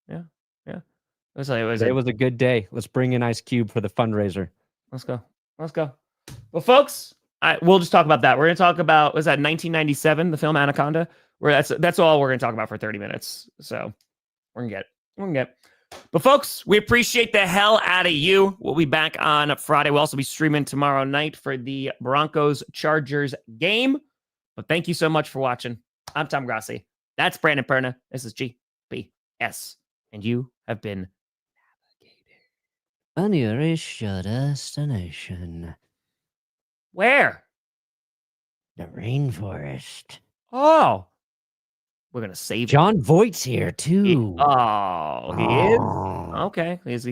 It was a good day. Let's bring in Ice Cube for the fundraiser. Let's go. Well, folks, we'll just talk about that. We're going to talk about, was that 1997, the film Anaconda? Where that's all we're going to talk about for 30 minutes. So we're going to get it. But folks, we appreciate the hell out of you. We'll be back on Friday. We'll also be streaming tomorrow night for the Broncos-Chargers game. But thank you so much for watching. I'm Tom Grossi. That's Brandon Perna. This is GPS. And you have been on your destination. Where? The rainforest. Oh. We're going to save John Voight's here, too. He is? Okay. He's